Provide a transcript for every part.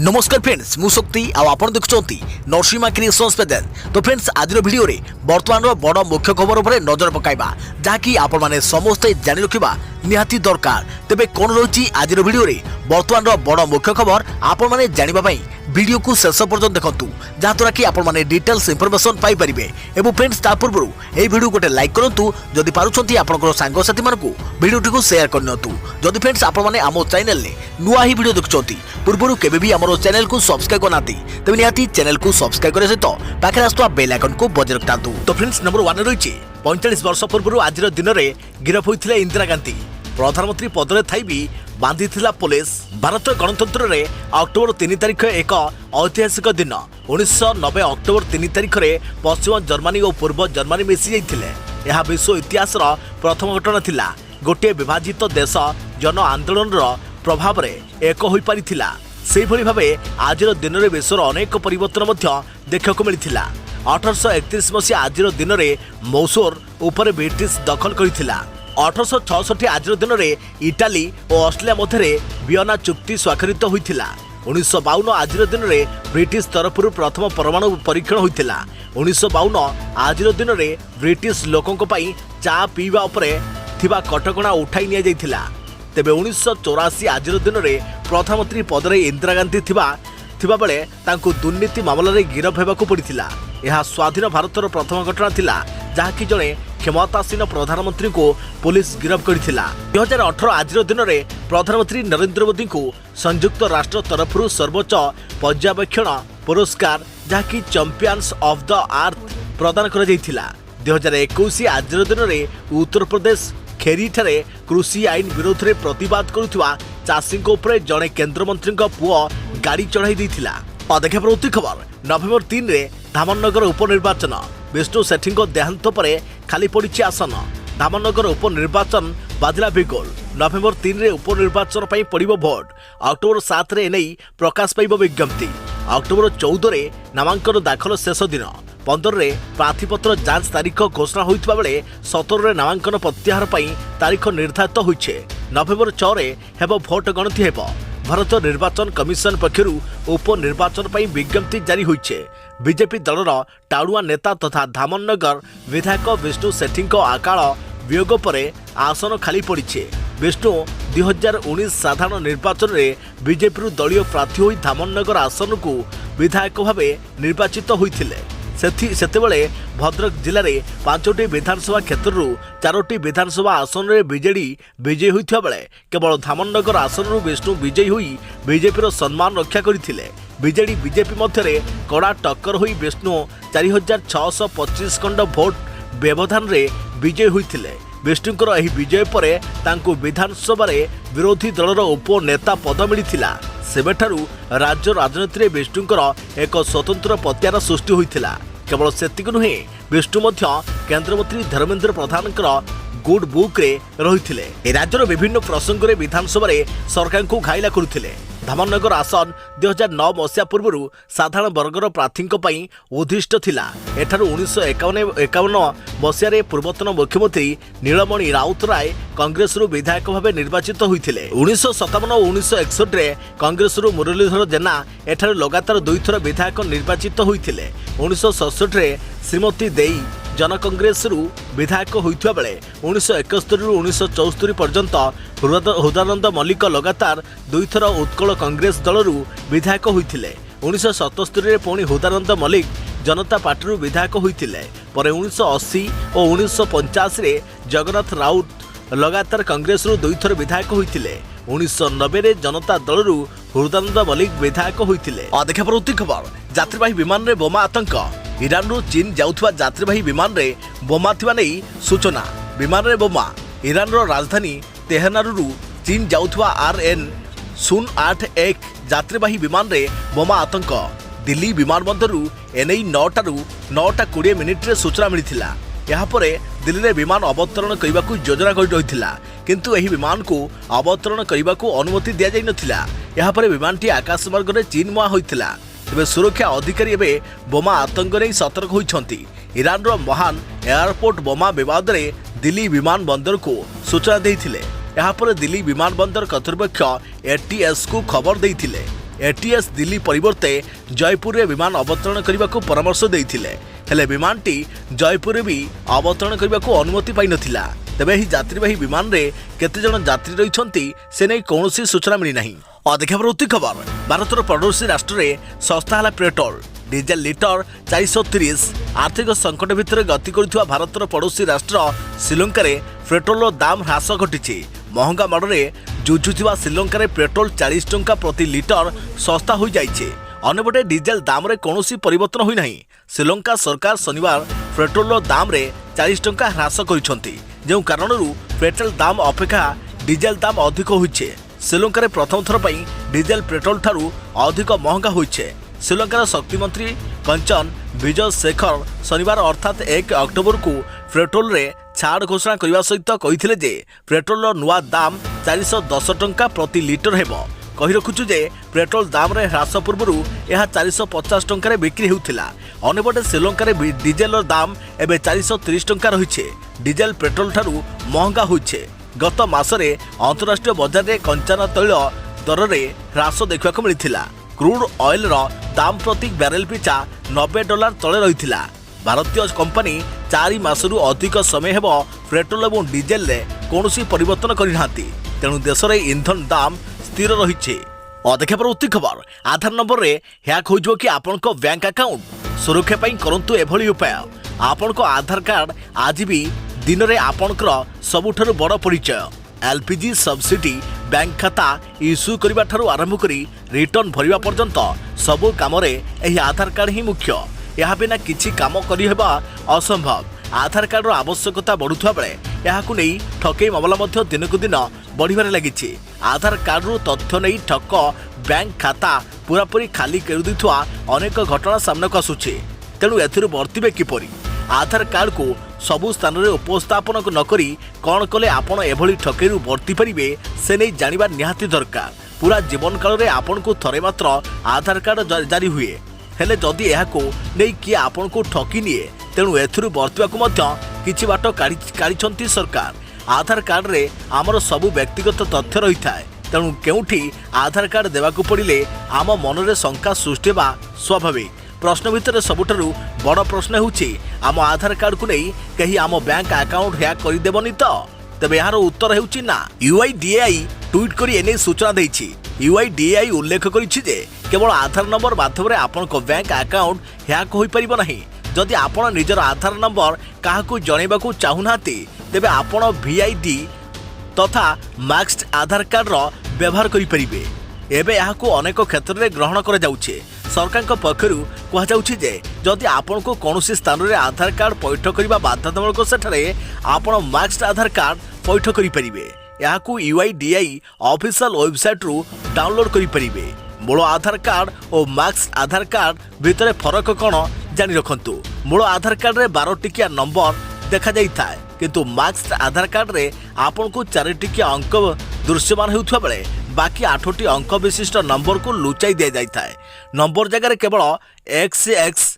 नमस्कार फ्रेंड्स मु शक्ति आपण देखुंत नरसिंहा क्रिएशन्स पेजेंट। तो फ्रेंड्स आज वीडियो रे वर्तमान बड़ मुख्य खबर उपर नजर पकाइबा जहाँकि आपण माने समस्ते जानि रखिबा निहाती दरकार। तेबे कोन रही आज वीडियो रे वर्तमान बड़ मुख्य खबर आपण माने जानिबा पई वीडियो को शेष पर्यंत देखंतु जहाँद्वारा कि आपण माने डिटेल्स इनफॉरमेशन पाई परिबे। एवं फ्रेंड्स ता पूर्व ए वीडियो गोटे लाइक करंतु जदि पारुछंती आपनकर सांग साथी मानकु वीडियो टिको शेयर करनतु। जदि फ्रेंड्स आपण माने आमो चैनल ने नुआ ही वीडियो देखुछंती पूर्वरु केबे भी हमरो चैनल को सब्सक्राइब करनाती तबे निहाती चैनल को सब्सक्राइब करे सहित पाखरे आस्तुवा बेल आइकन को बजाय रखतांतु। तो फ्रेंड्स नंबर 1 रहिछि 45 वर्ष पूर्व आज दिन में गिरफ होइथिले इंदिरा गांधी प्रधानमंत्री पद में थी भी बांधी पुलिस। भारत गणतंत्र में अक्टोबर 3 तारिख एक ऐतिहासिक दिन। 1990 अक्टोबर 3 तारिख में पश्चिम जर्मनी और पूर्व जर्मनी मिसी जाइथिले। यह विश्व इतिहास प्रथम घटना थिला। गोटे विभाजित देश जन आंदोलन प्रभाव में एक हो पारिथिला। से भली भावे आज दिन में विश्वर अनेक परिवर्तन देखा मिलता। 1831 मसीहा आज दिन में मौसोर उपर ब्रिटिश दखल करथिला। 1866 आज दिन में इटाली और ऑस्ट्रेलिया मध्य वियना चुक्ति स्वाक्षरित होइथिला। 1952 आज दिन में ब्रिटिश तरफ प्रथम परमाणु परीक्षण होइथिला। 1952 आज दिन में ब्रिटिश लोकों पई चा पीवा उपरे थिबा कटकणा उठाई निया जाइथिला। तेबे 1984 आज दिन में प्रधानमंत्री पद में इंदिरा गांधी थिबा बेले तांको दुर्नीति मामला रे गिरफ हेबाकू पड़िथिला। यह स्वाधीन भारतर प्रथम घटना थिला जहाँकि जड़े क्षमतासीन प्रधानमंत्री को पुलिस गिरफ करथिला। 2018 आज दिन में प्रधानमंत्री नरेंद्र मोदी को संयुक्त राष्ट्र तरफ सर्वोच्च पर्यवेक्षण पुरस्कार जहाँकि चैंपियंस ऑफ द अर्थ प्रदान कर जाइथिला। 2021 आज दिन में उत्तर प्रदेश खेरी ठारे कृषि आईन विरोध में प्रतिवाद करुवा चाषी जड़े केन्द्रमंत्री पुओ गाड़ी चढ़ाई देथिला। देखा प्रवृत्ति खबर नवेम्बर 3 रे धामनगर उपनिर्वाचन विष्णु सेठी देहांत पर खाली पड़ी आसन। धामनगर उपनिर्वाचन बाजिला बिगोल। नवेम्बर 3 रे उपनिर्वाचन पड़ो भोट। अक्टोबर 7 रे एने प्रकाश पाइब विज्ञप्ति। अक्टोबर 14 रे नामांकन दाखल शेष दिन। 15 रे प्रार्थीपत्र जांच तारीख घोषणा होइतबा बेले 17 रे नामांकन प्रत्याहार तारीख निर्धारित होइछे। नवेम्बर 6 रे हेबो भोट गणति हेबो। भारत निर्वाचन कमिशन पक्षरु उपनिर्वाचन विज्ञप्ति जारी होइछे। बीजेपी दलर टाणुआ नेता तथा धामनगर विधायक विष्णु सेठी अकाल वियोग पर आसन खाली पड़ी। विष्णु 2019 साधारण निर्वाचन में बीजेपी दलीय प्रार्थी होई धामनगर आसन को विधायक भाव निर्वाचित होइथिले। सेतेबेले भद्रक जिले में 5टी विधानसभा क्षेत्र 4टी विधानसभा आसन में बीजेडी विजयी होता बेले केवल धामनगर आसन विष्णु विजयी होई बीजेपी सम्मान रक्षा करथिले। बीजेडी बीजेपी मध्य कड़ा टक्कर होई विष्णु 4625 खंड भोट व्यवधान रे विजयी होइथिले। विष्णुଙ୍କର ଏହି विजय पर तांको विधानसभा रे विरोधी दलर उपनेता पद मिलिथिला। सेबेठारु राज्य राजनीति में विष्णुଙ୍କର एक स्वतंत्र पत्यार सृष्टि होइथिला। केवल सेतिक नुहे विष्णु मध्य केंद्रमंत्री धर्मेंद्र प्रधानकर गुड बुक रे रहिथिले। राज्यर विभिन्न प्रसंग में विधानसभा रे सरकार को घाइला करुथिले। धामनगर आसन 2009 मसीहा पूर्व साधारण वर्गर प्रार्थी उद्दिष्ट थिला। एठारु 1951 मसीह पूर्वतन मुख्यमंत्री नीलमणि राउतराय कांग्रेस विधायक भाव निर्वाचित होइथिले। 1957 और 1961 रे कांग्रेस मुरलीधर जेना एठारु लगातार 2 थर विधायक निर्वाचित होइथिले। 1967 रे श्रीमती देई जन कांग्रेस विधायक होइथिबा बेले 1971 ରୁ 1974 पर्यंत हृदानंद मल्लिक लगातार 2 थर उत्कल कांग्रेस दलरू विधायक होइथिले। 1977 रे पुणी हृदानंद मल्लिक जनता पार्टी विधायक होइथिले। पर 1980 और 1985 रे जगन्नाथ राउत लगातार कांग्रेस 2 थर विधायक होइथिले। 1990 रे जनता दलरू हृदानंद मल्लिक विधायक होइथिले। देखा प्रवृत्ति खबर यात्रीवाही विमान रे बोमा आतंक। ईरान रु चीन जाउथुवा यात्रीवाही विमान रे बोमा थिबा नै सूचना। विमान रे बोमा ईरान रो राजधानी तेहरानरु चीन जाउथुवा RN081 यात्रीवाही विमान रे बोमा आतंक। दिल्ली विमानबंदर एनई 9:20 रे सूचना मिलिथिला। यहाँ पर दिल्ली में विमान अवतरण करने को योजना कर रही किंतु एही विमान को अवतरण करने को अनुमति दि जाई नथिला। यहाँ पर विमानटी आकाशमार्ग में चीन मुहां होइथिला। तेबे सुरक्षा अधिकारी एवं बोमा आतंक नहीं सतर्क होइछंती। ईरान रो महान एयरपोर्ट बोमा विवाद रे दिल्ली विमान बंदर को सूचना देइथिले। यहाँ पर दिल्ली विमान बंदर कर्तृपक्ष ATS को खबर देइथिले। एटीएस दिल्ली परिवर्ते जयपुर रे विमान अवतरण करने को परामर्श देइथिले हेले विमानटी जयपुर रे भी अवतरण करने को अनुमति पाई नथिला। तेबे ही यात्रीवाही विमान रे केते जण यात्री रहिछंती से नै कोनोसी सूचना मिली नाही। अधिक खबर भारतर पड़ोसी राष्ट्र रे सस्ता हला पेट्रोल डीजेल लिटर 430। आर्थिक संकट भितर गति करुवा भारतर पड़ोसी राष्ट्र श्रीलंका रे पेट्रोल दाम ह्रास घटी। महंगा माड़े जुझुवा श्रीलंका रे पेट्रोल 40 टंका प्रति लिटर सस्ता हो जाइए। अन्यपटे डीजेल दाम रे कौनसी परिवर्तन होई नहीं। श्रीलंका सरकार शनिवार पेट्रोल दाम रे 40 टंका ह्रास करिसंती, जो कारणरू पेट्रोल दाम अपेक्षा डीजेल दाम अधिक होइछे। श्रीलंका रे प्रथम थर पई डीजेल पेट्रोल ठारू अधिक महंगा होइछे। श्रीलंकार शक्ति मंत्री कंचन विजय शेखर शनिवार अर्थात 1 अक्टोबर को पेट्रोल रे छाड़ घोषणा करने सहित कही जे पेट्रोल नुआ दाम 410 टंका प्रति लिटर हेबो। कही रखुचु जे पेट्रोल दाम रे ह्रास पूर्व यह 450 टंका बिक्री होउथिला। अन्यपटे श्रीलंका रे डीजेल दाम एबे 430 टंका रहिछे। डीजेल पेट्रोल ठारू महंगा होइछे। गत मासरे अंतरराष्ट्रीय बाजार रे कंचन तैल दर रे ह्रास देखा मिलिथिला। क्रूड ऑयल रो दाम प्रति बैरेल पिछा $90 तले रही। भारतीय कंपनी 4 मासरू अधिक समय हेबो पेट्रोल और डीजेल रे कौनसी परिवर्तन करना, तेणु देश में इंधन दाम स्थिर रही। अधिक खबर आधार नंबर रे हैक हो कि आपण बैंक अकाउंट सुरक्षा पाई करंतु एभली उपाय। आपण आधार कार्ड आज भी दिन में आपणकर सबुठारु बड़ परिचय। एलपीजी सब्सिडी बैंक खाता इश्यू करबा ठारू आरंभ करी रिटर्न भरिबा पर्यंत सबु काम रे एही आधार कार्ड ही मुख्य। यह बिना किछि काम करि हेबा असंभव। आधार कार्ड रो आवश्यकता बढ़ुथवा बेले याहाकु नै ठकई मामला मध्य दिनकु दिन बढ़िबारे लागिछि। आधार कार्ड रो तथ्य नै ठक बैंक खाता पूरापूरी खाली कर दिथवा अनेक घटना सामना आसुछि। तेणु एथिरु वर्तिबे किपरि? आधार कार्ड को सबु स्थान रे उपस्थापन नकरी कौन कले आपण एभली ठकेरु वर्ती परिबे से नहीं जानिबा निहाती दरकार। पूरा जीवन काल रे आपण को थरे मात्र आधार कार्ड जारी हुए, हेले जदि एहाको नै कि आपण को ठकी निए तेणु एथिरु वर्तिबाकु मध्य किछि बाट काढिछंती सरकार। आधार कार्ड रे आमर सबु व्यक्तिगत तथ्य रही थाए, तेणु केउठी आधार कार्ड देवाकु पड़िले आम मन रे शंका सृष्टि बा स्वाभाविक। प्रश्न भितर सबुठारु बड़ प्रश्न होउछि आम आधार कार्ड को नहीं कहीं आम बैंक अकाउंट हैक करदेबनी तो? तेबे यार उत्तर हेउछि ना। यूआईडीएआई ट्वीट करी एने सूचना देछि। यूआईडीएआई उल्लेख करिछि जे केवल आधार नंबर माध्यम रे आपन को बैंक अकाउंट हैक होई परिबो नाही। जदि आपन निजर आधार नंबर काहाकू जणैबाकू चाहुनाती तेबे आपन वीआईडी तथा मैक्स्ड आधार कार्ड रो व्यवहार करि परिबे। एबे याहाकू अनेक क्षेत्र रे ग्रहण करा जाउछि। सरकार पक्षर कहुच्छे जे जदि आपण को कौन स्थान रे आधार कार्ड पैठ करने बाध्यतामूलक सेठारे आपण मैक्स्ड आधार कार्ड पैठ करेंगे। यहाँ यूआईडीआई ऑफिशियल वेबसाइट रु डाउनलोड करेंगे। मूल आधार कार्ड और मैक्स्ड आधार कार्ड भितर फरक कौन जानी रखु। मूल आधार कार्ड रे 12 टिकिया नंबर देखा जाए, किंतु मैक्स्ड आधार कार्ड रे आपण को 4 टिकिया अंक दृश्यमान होता बेले बाकी 8टी अंक विशिष्ट नंबर को लुचाई दि जाए। नंबर जगह केवल XX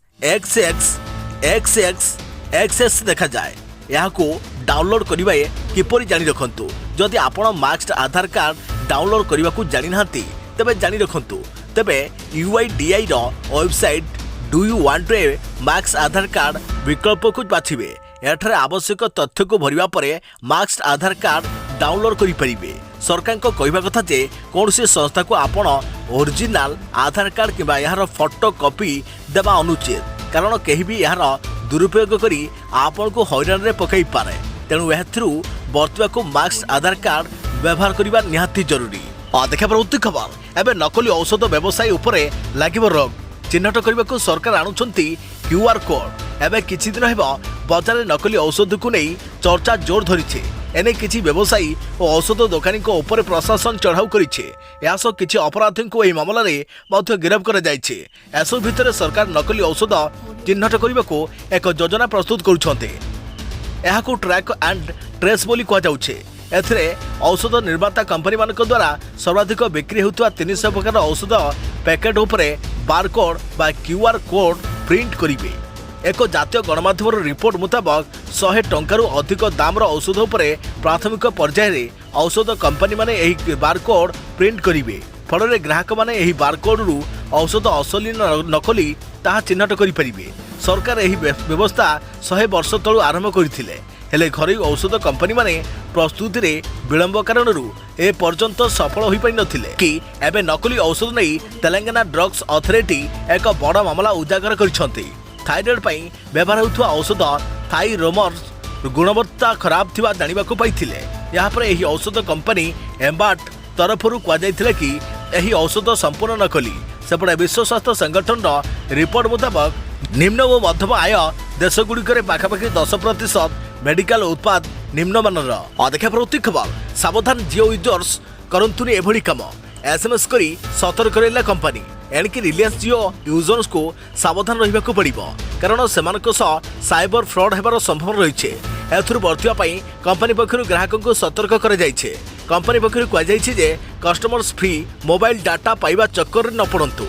देखा जाए। यहाँ को डाउनलोड करिबाए किपरि जानी रखंतु। जदि आपण मैक्स्ड आधार कार्ड डाउनलोड करने को जानी नांती तेबे जानी रखंतु। तेबे यूआईडीआई रो website do you want to max Aadhaar card विकल्प को बाछिबे। एठारे आवश्यक तथ्य को भरिबा परे मैक्स्ड आधार कार्ड डाउनलोड करि परिबे। सरकार को कहवा कथा जे कौन सी संस्था को आपण ओरिजिनल आधार कार्ड किंबा यार फोटो कॉपी देवा अनुचित, कारण केही भी यार दुरुपयोग करी आपण को हैरान रे पकई पारे। तेणु एथरु बर्तवा को मैक्स्ड आधार कार्ड व्यवहार करबा निहाती जरूरी। देखा प्रवृत्ति खबर एबे नकली औषध व्यवसायी उपरे लागिब रोग चिन्हट करने को सरकार आणुछंती क्यूआर कोड। एबे किछि दिन हेबो बाजार रे नकली औषध को नहीं चर्चा जोर धरिछे। एने किछि व्यवसायी और औषध दोकानी को ऊपर प्रशासन चढ़ाऊ करिछे। यासो किछि अपराधी को एही मामला रे मध्य गिरफ्त कर जाइछे। एसो भितर सरकार नकली औषध चिन्हट करने को एक योजना प्रस्तुत करुछन्ते। एहाको ट्रैक एंड ट्रेस बोली कहा जाउछे। एथिरे औषध निर्माता कंपनी मान द्वारा सर्वाधिक बिक्री होता 300 प्रकार औषध पैकेट उपरे बारकोड बा क्यूआर कोड प्रिंट करिवे। एक जातीय गणमाध्यम रिपोर्ट मुताबक 100 टंकारु अधिक दामर औषध उपरे प्राथमिक पर्यायर औषध कंपनी माने एही बारकोड प्रिंट करिवे। फल ग्राहक मैंने यही बारकोड्रु औषध असली नकली ताहा चिन्हट करें। सरकार यह व्यवस्था 100 वर्ष तलू आरंभ करथिले, हेले घरोई औषध कंपनी माने प्रस्तुति रे विलंब कारण ए पर्यंत सफल हो पारि नथिले कि एबे नकली औषध नहीं तेलंगाना ड्रग्स अथॉरिटी एक बड़ मामला उजागर करछंती। थायराइड पई व्यवहार होथुवा औषध थाइरोमर्स गुणवत्ता खराब थिबा जानिबाकू पाइथिले। यहाँ पर यही औषध कंपनी एम्बाट तरफरु कहुले कि यही औषध संपूर्ण नकली। सेपटे विश्व स्वास्थ्य संगठन रिपोर्ट मुताबक निम्न और मध्यम आय देशगुड़िक पाखापाखि 10% मेडिकल उत्पाद निम्नमानर। अदेखा प्रति खबर सावधान जियो यूजर्स करंतुनी एभली काम एसएमएस करी सतर्क रहला कंपनी। एणिकी रिलायंस जियो यूजर्स को सावधान रहिबाकू पड़िबो, कारण सेमानक सह साइबर फ्रॉड हेबार संभावना रहिछे। एथुरु बर्तिया पई कंपनी पक्षरु ग्राहकों को सतर्क करा जाइछे। कंपनी पक्षरु कहा जाइछे जे कस्टमर्स फ्री मोबाइल डाटा पाइबा चक्कर न पड़ंतु,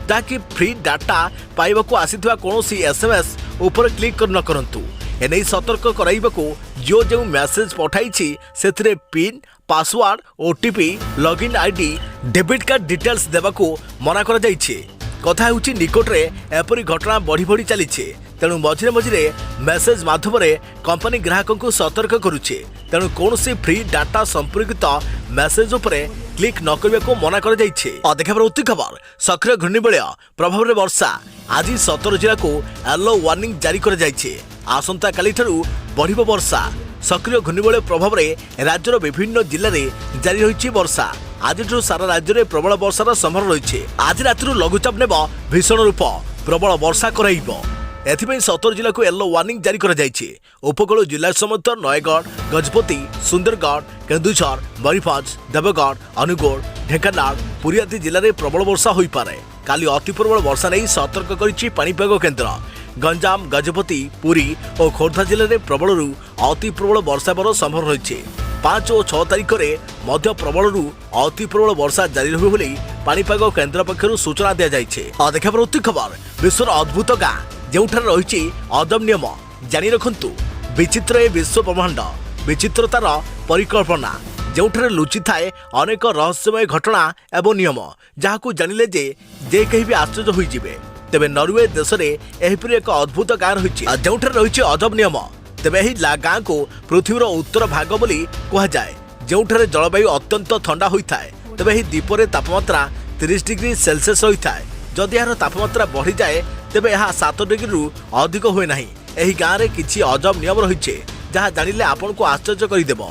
ताकि फ्री डाटा पाइबाकू आसीथवा कोनोसी एसएमएस ऊपर क्लिक न करंतु। एनै सतर्क कराइबाकू जियो जो मेसेज पठाइछि सेथिरे PIN password OTP login ID debit card details देबाकू मना करा जाइछे। कथा होछि निकटरे एपरि घटना बढ़ी बढ़ी चलीछे, तेणु मझिरे मझिरे मेसेज माध्यम कंपनी ग्राहकों को सतर्क करुचे। तेणु कौन फ्री डाटा संपर्कित मेसेज उपरे क्लिक न करने को मना कर अति खबर सक्रिय घूर्णिबलय प्रभाव में वर्षा आज 17 जिला को येलो वार्निंग जारी कर आसंता काली ठारू बढ़िबो वर्षा। सक्रिय घूर्णिबलय प्रभाव में राज्यर विभिन्न जिले में जारी रही वर्षा। आज सारा राज्य में प्रबल वर्षार संभावना रही। आज राति लघुचाप नेब भीषण रूप प्रबल वर्षा कराइब। एथिपाई 17 जिला को येलो वार्निंग जारी करा जायछि। उपकूल जिला समेत नयगढ़ गजपति सुंदरगढ़ केन्दुझर मयूरभंज देवगढ़ अनुगुल ढेंकानाल पुरी आदि जिले में प्रबल वर्षा हो पारे। काली अति प्रबल वर्षा नहीं सतर्क करिछि पाणीपाग केन्द्र। गंजाम गजपति पुरी और खोर्धा जिले में प्रबल अति प्रबल वर्षा हेबार संभावना रही। 5 और 6 तारिख में मध्य प्रबल अति प्रबल वर्षा जारी रहिबो बोली पाणीपाग केन्द्र पक्षरु सूचना दिया जायछि। देखा प्रति खबर विश्वर अद्भुत गाँ जोठार रही अदम नियम जानी रखु। विचित्र ए विश्व ब्रह्मांड विचित्रतार परिकल्पना जोठार लुचि थाए अनेक रहस्यमय घटना एवं नियम जहां जानिले जे कहीं भी आश्चर्य होइजिबे। तेबे नॉर्वे देश में एहिपरि एक अद्भुत गाँ रही जोठार रही अदम नियम। तेबे एही गाँ को पृथ्वीर उत्तर भाग बोली कहुए, जोठार जलवायु अत्यंत ठंडा होता है। तेबे एही द्वीपर तापमात्रा 30 डिग्री सेल्सियस रही है। जदि यार तापमात्रा बढ़ी जाए तेबे यह 7 डिग्री अधिक हुए नहीं। एही गाँव में किसी अजब नियम रही जहाँ जानिले आपन को आश्चर्य करदेव।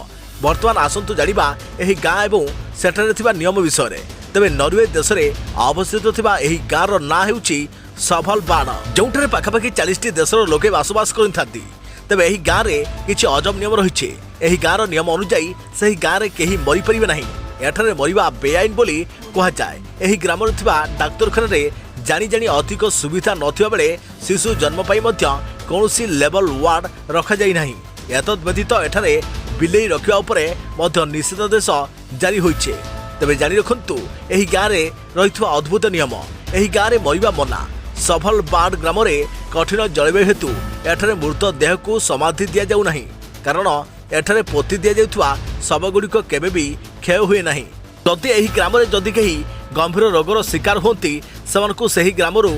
बर्तमान आसंतु जानिबा एही गाँ एवं सेठारे थिबा नियम विषय। तेबे नॉर्वे देश में अवस्थित थिबा एही गाँवर ना हेउछि सभलबाड, जोठारे पाखापाखि 40टी देशर लोके बसवास करथांती। तेबे एही गाँव में किसी अजब नियम रही। एही गाँवर नियम अनुसार सही गाँव में कहीं मरी परिबे नहीं। एठारे मरिबा बेआईन बोली कहुए। एही ग्रामर थिबा डाक्तरखाना रे जानी जानी अधिक सुविधा नथिबा बेले शिशु जन्म पाई मध्य कौनसी लेवल वार्ड रखा जाई नाही। एतद व्यतीत एठारे बिलेई रखिबा उपरे मध्य निषेधादेश जारी होइछे। तबे जानी रखंतु एही गाँव रे रहिथुवा अद्भुत नियम। एही गाँव रे मरिबा मना। सभलबाड ग्राम रे कठिन जलवायु हेतु एठारे मृत देह को समाधि दिया जाउ नाही, कारण एठारे पोती दिया जाउथुवा शवगुड़िक केबे भी क्षय हुए नहीं। जदि एही ग्राम रे जदि कहीं गंभीर रोगर शिकार होती सेमानकु सही ग्रामरू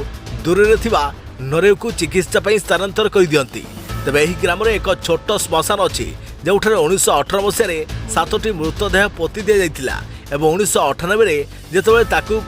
दूर थिबा नरेव को चिकित्सा पई स्थानांतर कर दियंती। तेबे एही ग्राम रे एक छोट श्मशान अछि जोठारे 1918 मसीह 7टी मृतदेह पोती दिया जाइतिला एवं 1998 रे जेतेबेले ताकू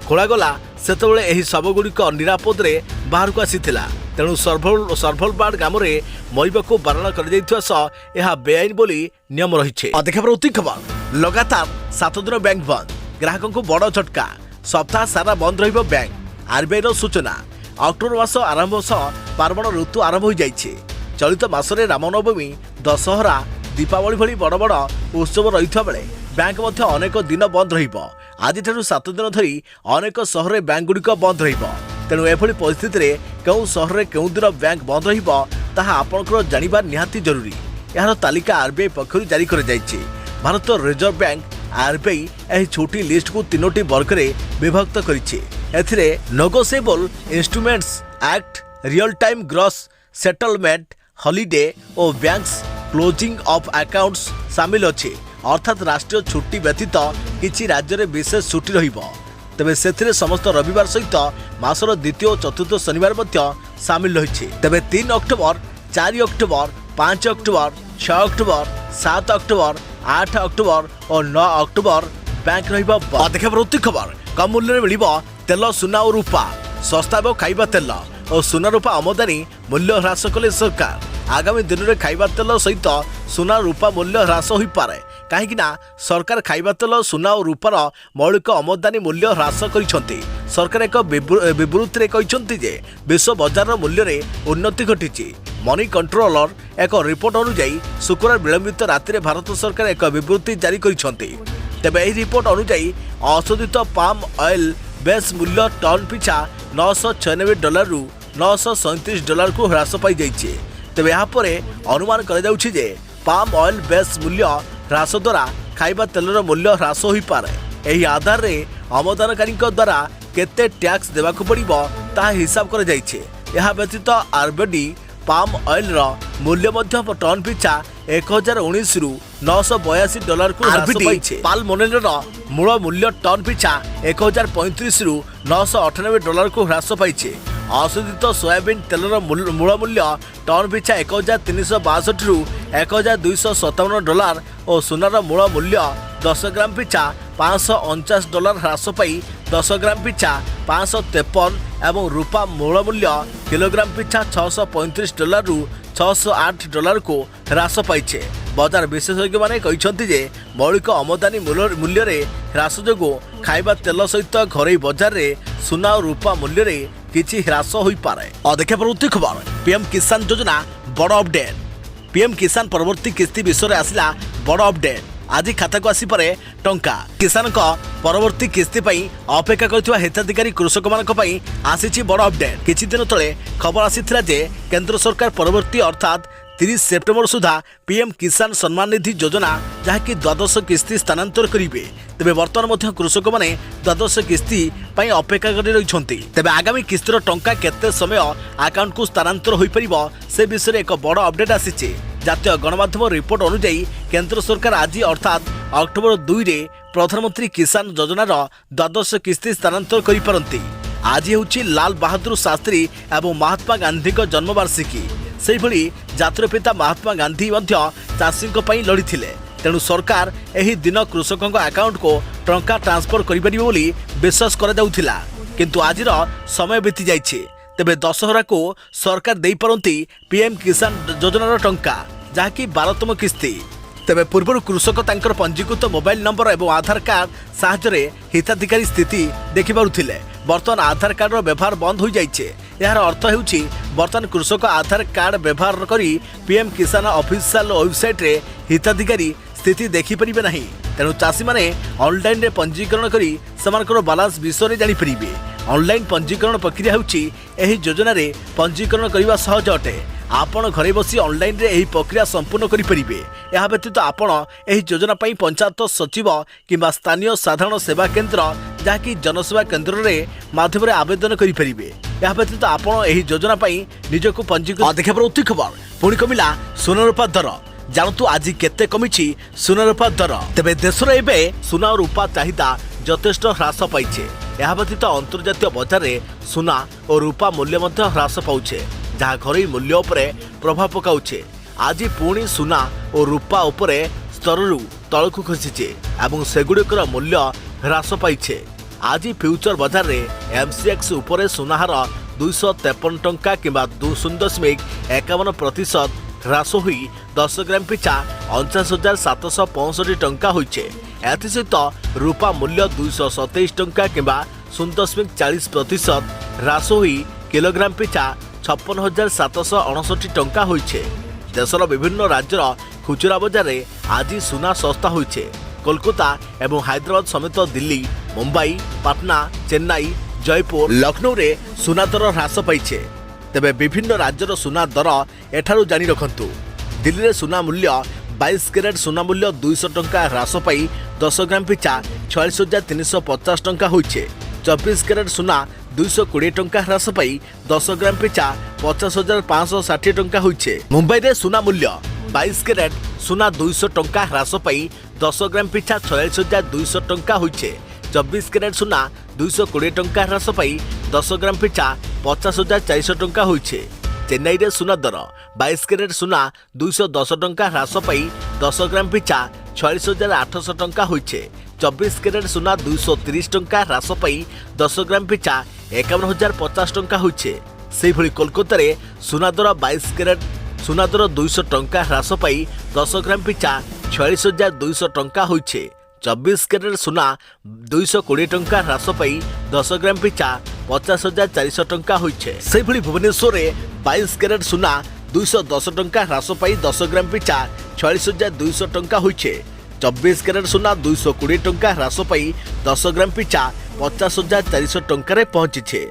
खोलागला सेतेबेले एही शवगुड़िक निरापद रे बाहर को आसीथिला। तेणु सर्भलबाड ग्राम रे मरिबाकू बारण कर जाइथिवा सह एहा बेआईन बोली नियम रहिछे। देखा प्रति खबर लगातार 7 दिन बैंक बंद, ग्राहकों को बड़ झटका। सप्ताह सारा बंद रहिबो बैंक। आरबीआई सूचना अक्टोबर मास आरंभ सह पार्वण ऋतु आरंभ हो जाइछे। चलित मासरे रामनवमी दशहरा दीपावली भली बड़ बड़ उत्सव रहिथा बेले बैंक मध्य अनेक दिन बंद रहिबो। आज 7 दिन धरी अनेक शहर बैंक गुड़िक बंद रहिबो। तेणु एभली परिस्थिति रे केउ शहर रे केउ दिन बैंक बंद रहिबो ताहा आपनकर जानिबा निहाती जरूरी। यार तालिका आरबीआई पक्षरु जारी कर जाइछे। भारत रिजर्व बैंक आरबीआई एही छोटी लिस्ट को 3टी वर्ग में विभक्त करिछे। एथिरे negotiable instruments act, real time gross settlement, holiday और बैंक्स क्लोजिंग ऑफ अकाउंट्स शामिल अच्छे। अर्थात राष्ट्रीय छुट्टी व्यतीत किछि राज्य में विशेष छुट्टी रहिबो। तेबे सेथिरे समस्त रविवार सहित मासर द्वितीय और चतुर्थ शनिवार मध्य सामिल रही। तेबे 3 October 4 October 5 October 6 October 7 October 8 October और 9 अक्टोबर बैंक रहिबा। देखा प्रति खबर कम मूल्य मिल तेल सुना और रूपा सस्ता और खाइबा तेल और सुना रूपा आमदानी मूल्य ह्रास कले सरकार। आगामी दिन में खाइबा तेल सहित सुना रूपा मूल्य ह्रास हो पारे कहीं सरकार खाइबा तेल सुना और रूपार मौलिक आमदानी मूल्य ह्रास करिसेंती। सरकार एक विवृत्ति कहते जे विश्व बजार मूल्य में उन्नति घटी। मनी कंट्रोलर एक रिपोर्ट अनुଯାयी शुक्रवार विलंबित राति में भारत सरकार एक विवृत्ति जारी करिसेंती। तेबे यह रिपोर्ट अनुଯାयी अशोधित पाम ऑयल बेस मूल्य टन पिछा $996 रु $937 को ह्रास पाई जाइए। तेबे यहाँ पर अनुमान कर पाम ऑयल बेस मूल्य ह्रास द्वारा खाइबा तेलर मूल्य ह्रास हो पारे। यही आधार रे आमदानकारी द्वारा केते टैक्स देवाक पड़िबो ता हिसाब कर जाइए। यह व्यतीत आरबीडी पाम ऑयल मूल्य मध्य टन पिछा 1019 रु $982 को ह्रास पाइछे। पाल्म ऑयल मूल मूल्य टन पिछा 1035 रु $998 को ह्रास पाइछे। अशोधित सोयाबीन तेलर मूल मूल्य टन पिछा 1362 रु $1257 और सुनार मूल मूल्य 10 ग्राम पिछा $549 ह्रास पाई 10 ग्राम पिछा 553 एवं रूपा मूल मूल्य किलोग्राम पिछा $635 रु $608 को ह्रास पाइछे। बजार विशेषज्ञ माने कहते जे मौलिक आमदानी मूल्य रे ह्रास जोगु खाइबा तेल सहित घरोई बजार रे सुना और रूपा मूल्य रे किछि ह्रास होई पारे। देखा परवर्ती खबर पीएम किसान योजना बड़ अपडेट। पीएम किसान परवर्ती किस्ती विषय में आसला बड़ अपडेट। आज खाता को आसी पारे टंका। किसान को परवर्ती किस्ती पई अपेक्षा करथिबा हिताधिकारी कृषक मानक पई आसीछि बड़ अपडेट। किछि दिन तले खबर आसीथिला जे केंद्र सरकार परवर्ती अर्थात 30 सेप्टेम्बर सुधा पीएम किसान सम्मान निधि योजना जहाँकि द्वादश किस्ती स्थानांतर करेंगे। तेबे वर्तमान मध्य कृषक माने द्वादश किस्ती पई अपेक्षा कर रही। तेबे आगामी किस्तीर टंका केते समय अकाउंट को स्थानांतर हो पारिबो से विषय एक बड़ अपडेट आसीछि। जातीय गणमाध्यम रिपोर्ट अनुଯାयी केंद्र सरकार आज अर्थात अक्टोबर 2 रे प्रधानमंत्री किसान योजनार द्वादश किस्ती स्थानांतर करि पारंती। आज होछि लाल बहादुर शास्त्री एवं महात्मा गांधी जन्मवार्षिकी। से भली जातिर पिता महात्मा गांधी चाषी लड़ी तेणु सरकार एही दिन कृषकों अकाउंट को टंका ट्रांसफर करि विश्वास करा किंतु आज समय बीती जाइछे। तेबे दशहरा को सरकार दे पारंती पीएम किसान योजनार टंका जहाँकि 12तम किस्ती। तेबे पूर्व कृषक तांकर पंजीकृत मोबाइल नंबर एवं आधार कार्ड साहाय्य हिताधिकारी स्थिति देखि पारुथिले। बर्तमान आधार कार्ड व्यवहार बंद हो जाइछे। यार अर्थ हेउछि बर्तमान कृषक आधार कार्ड व्यवहार करी पीएम किसान ऑफिशियल वेबसाइट रे हिताधिकारी स्थिति देखि परिबे नाही। तेणु चाषी माने ऑनलाइन रे पंजीकरण करी समानकर बैलेंस विषय जानि परिबे। ऑनलाइन पंजीकरण प्रक्रिया हेउछि एही योजना रे पंजीकरण करिबा सहज अटे। आपण घरे बसी ऑनलाइन रे एही प्रक्रिया संपूर्ण करि परिबे। यह व्यतीत आपण एही योजना पई पंचायत सचिव किंबा स्थानीय साधारण सेवा केंद्र जहाँकि जनसेवा केंद्र रे माध्यम रे आवेदन करि परिबे। यह व्यतीत आपण एही योजना पई निजको पंजीकृत। देखा परवर्ती खबर पुणी कमिला सोना रूपा दर। जानतु आज केते कमिछि सोना रूपा दर। तेबे देश रे एबे सोना और रूपा चाहिदा यथेष्ट ह्रास पाइछे। यह व्यतीत अंतर्जातीय बजार रे सोना और रूपा मूल्य मध्य ह्रास पाउछे जहाँ घरोई मूल्य उपरे प्रभाव पकाउछे। आज पुणी सोना और रूपा उपरे स्तररू तलकु खसीचे एवं सेगुड़िकर मूल्य ह्रास पाइछे। आज फ्यूचर बाजार रे एमसीएक्स उपरे सोनाहार 253 टंका किंबा 0.51% ह्रास हुई 10 ग्राम पिछा 49,765 टंका होइछे। एथिसहित रूपा मूल्य 227 टंका किंबा 0.40% ह्रास हुई किलोग्राम पिछा 56,759 टंका होइछे। देशर विभिन्न राज्यर खुचरा बाजार रे आज सुना सस्ता होइछे। कोलकाता एवं हैदराबाद समेत दिल्ली, मुंबई, पाटना, चेन्नई, जयपुर, लखनऊ रे सुना दर ह्रास पाइछे। तेबे विभिन्न राज्यर सुना दर एठारू जानी रखंतु। दिल्ली रे सुना मूल्य 22 कैरेट सुना मूल्य 200 टंका ह्रास पाई 10 ग्राम पिछा 46,350 टंका होइछे। 24 कैरेट सुना 220 टंका ह्रास पाई 10 ग्राम पिछा 50,560 टंका होइछे। मुंबई रे सुना मूल्य 22 कैरेट सुना 200 टंका ह्रास पाई 10 ग्राम पिछा 46,200 टंका होइछे। 24 कैरेट सुना 220 टंका ह्रास पाई 10 ग्राम पिछा 50,400 टंका होइछे। चेन्नई रे सुना दर 22 कैरेट सुना 210 टंका ह्रास पाई 10 ग्राम पिछा 46,800 टंका होइछे। 24 कैरेट सुना 230 टंका ह्रास पाई 10 ग्राम पिछा 51,050 टंका होइछे। सेहि भली कोलकाता रे सुना दर 22 कैरेट सुना दर 200 टंका ह्रास पाई 10 ग्राम पिछा 46,200 टंका होइछे। 24 कैरेट सुना 220 टंका ह्रास पाई 10 ग्राम पिछा 50,400 टंका होइछे। सेहि भली भुवनेश्वर रे 22 कैरेट सुना 210 टंका ह्रास पाई 10 ग्राम पिछा 46,200 टंका होइछे। 24 कैरेट सुना 220 टंका ह्रास पाई 10 ग्राम पिछा 50,400 टंका रे पहुंचीछे।